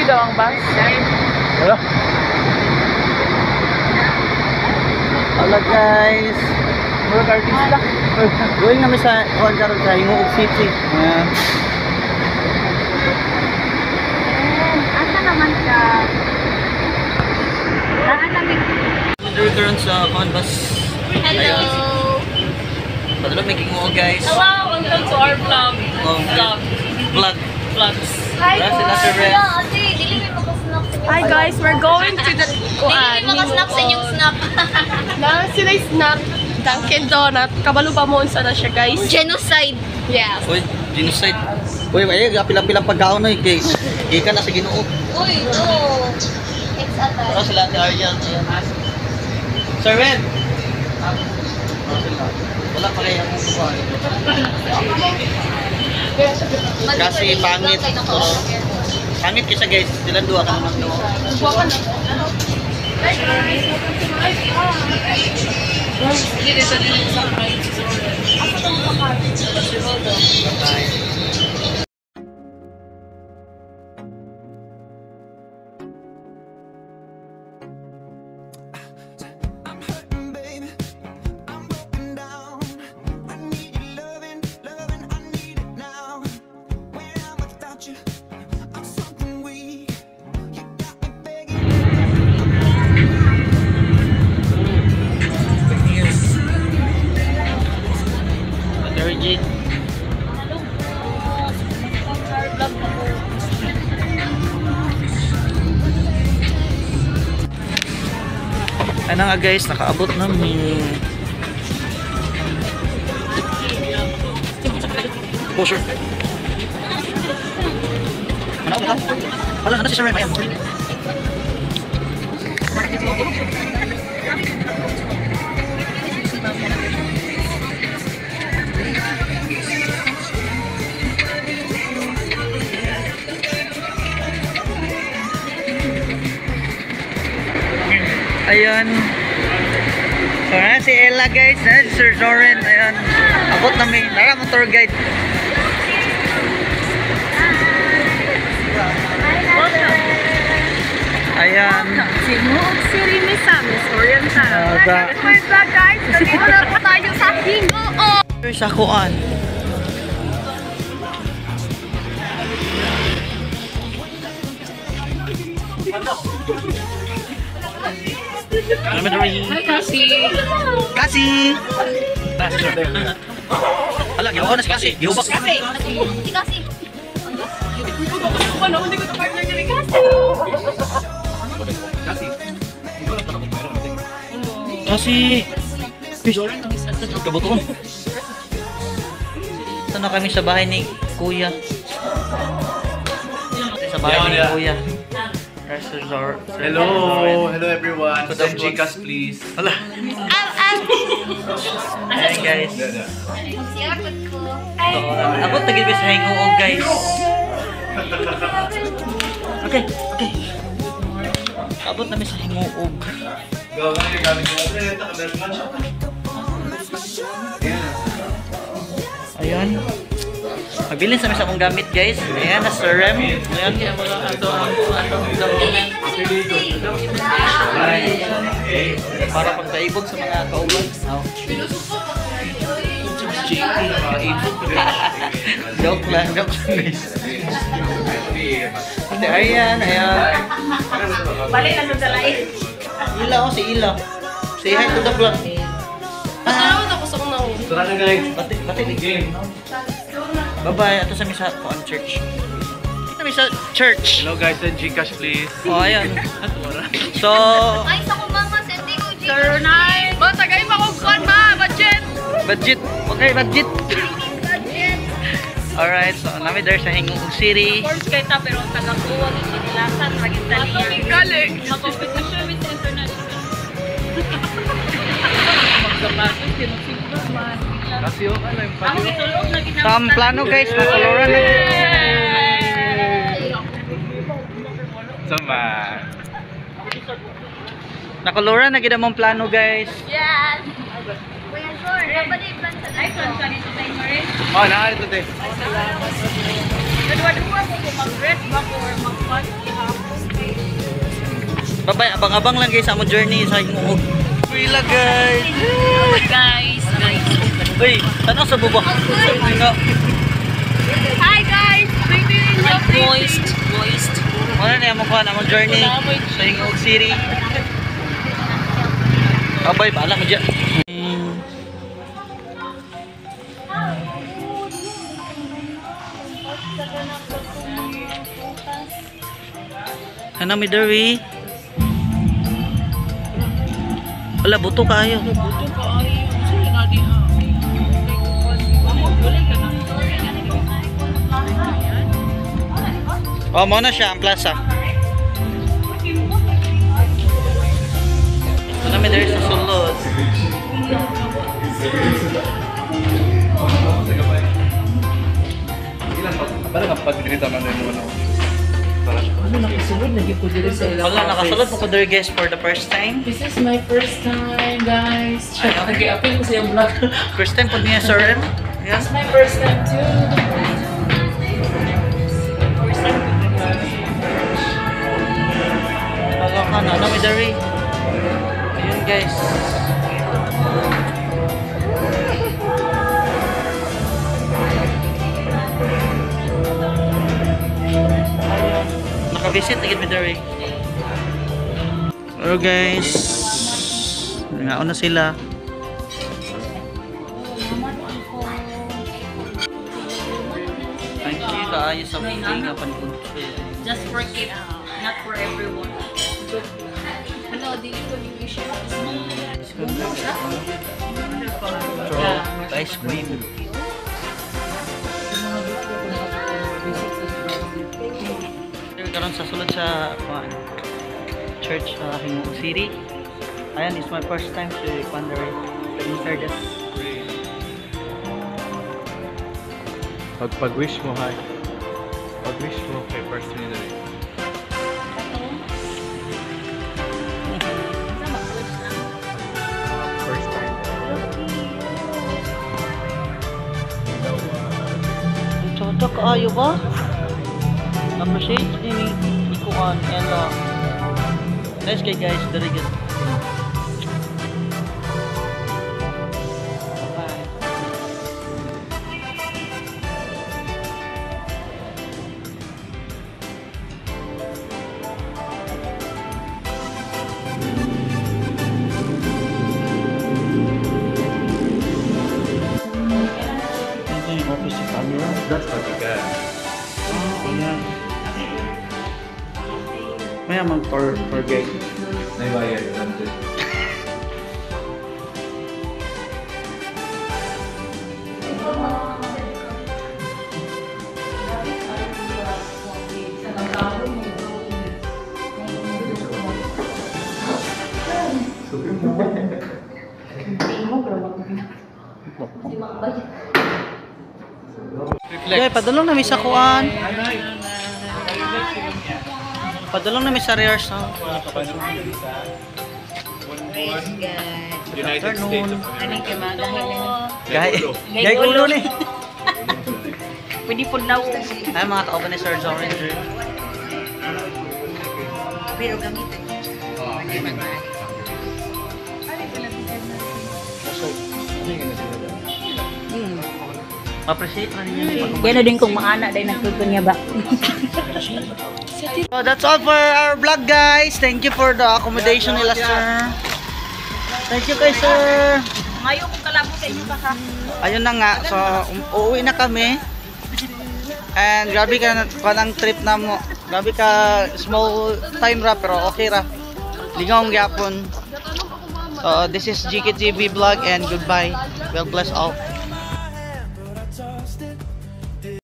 Free daw ang bus. Hello? Hello guys. Murag artista. Going namin sa Juan Carlos sa Hingoog City. Asa naman ka? Saan namin? Return sa Conbus. Hello! Padulog may Hingoog guys. Hello! Welcome to our vlog. Vlogs. Hi Wala sila guys! si Ren. Hi guys, we're going to the Dili makasnap sa inyong snap. na sila snack Dunkin Donut. Kabalo ba mo unsa na siya guys? Genocide. Yes. Uy, genocide. Uy, pilang pagkaon na kay ka na sa Ginoo. Uy, no. It's a Ano sila ni Aryan? Sir Ren. Wala pa kaya akong kukuha. Kasi pangit. Pangit kisa guys, sila dua ka naman no. Ano nga guys, nakaabot namin. Oh sure. Ano ka? Wala si Sir Ren, ayan. Ayan. So na si Ella guys, na si Sir Zoren, ayan. Abot namin, nara mo tour guide. Ayan. Hingoog City Misamis Oriental. First vlog guys, nandito na po tayo sa Hingoog. Sa kuan. Hi Cassie. Kasi. Ala, ginawa na si Kasi. Gihubak. Kasi. Ano, hindi ko to partner ni Cassie. Kasi. Kabuton. Sana kami sa bahay ni Kuya. Sa bahay ni Kuya. Hello everyone. Send Gcash please. Ala. Hey guys. Magsiyakot ko. Ako tagibis sa Hingoog guys. Okay. Abot namin sa Hingoog. Ayan. Mabilis namin sa akong gamit guys. Ayan, na Sir Rem. Ayan, kaya mga document. Para pagkaibog sa mga kauban. Joke lang guys. Ayan. Balik na sa live. Ilaw, si Ilaw. Say hi to the vlog. Ano ako sa una? Tara na guys. Bati game. Bye-bye. Ato sa misa on church. Kita misa church. Hello guys, send Gcash please. Oh, ayan. So, Ay, sa kumama, sending ko G. Sir Nine. Ba, tagay pa kong kwan ba? Budget. budget. Okay, budget. Alright, so namin there sa Hingoog City. Of course, kahit pero ang taga-kuwag yung sinilasan, maging dali yan. Mag-competition with international. Magsabatos, sinusiguro man. Kasi yung ano yung Ang itulog na ginagawa. So, ang plano guys, nakoloran na. Sama. Nakoloran na gid among plano guys. Yes! Kuya Jor, dapat i-plan sa Ay, plan siya dito tayo mo rin. Oh, nakalito din. Dalawa-dalawa ko kung mag-rest ba ko or mag-fast ihap. Bye-bye. Abang-abang lang guys sa among journey sa Hingog. Pila guys. Guys. Uy, tanong sa bubo. Hi guys! Moist. Ano na yung mukha na among journey sa Hingog City. Bye-bye. Baala mo dyan. Ano mi Derby? Wala, buto kayo. Oh, mo na siya ang plaza. Ano mi Derby sa sulod? Parang kapag-grita man rin naman ako. Wala, nakasulod mo ko Derby guys for the first time. This is my first time, guys. Nag-i-appeal ko sa yung vlog. First time po niya, sir. It's my first time too. Wala ka na. Ano mi Derby? Ayun guys. Naka-visit agad mi Derby. Hello guys. Ngaon na sila. Thank you kaayo sa mga panigod. Just for kids, not for everyone. Hello, dili ko yung issue. Ice cream. Karon sa sulod sa church sa Hingog City. Ayan, it's my first time to wander inside this. Pag-wish mo, hi. Pag-wish mo kay First Minister. First time. Chodo kaayo ba? Appreciate ini ikuan ela. Nice kay guys, very good. Bye. Ito yung office sa camera. That's what you got. Ayan. Maya mag for gay. Naibayad. Nandun. Okay, padulong na mi sa kuan. Padulong na mi sa rehearsal. United States of America. Gay ulo ni. Pwede po daw. Ay mga kauban ni Sir Orange. Pero gamitin. Appreciate na ninyo. Yan na din kung maana dahil nagtutunya ba. So that's all for our vlog guys. Thank you for the accommodation nila sir. Thank you kay sir. Ngayon kung kalabo sa inyo ka ha. Ayun na nga. So uuwi na kami. And grabe ka ng trip na mo. Grabe ka small time ra pero okay ra. Lingaw ang gyapon. So this is GKTV vlog and goodbye. God bless all.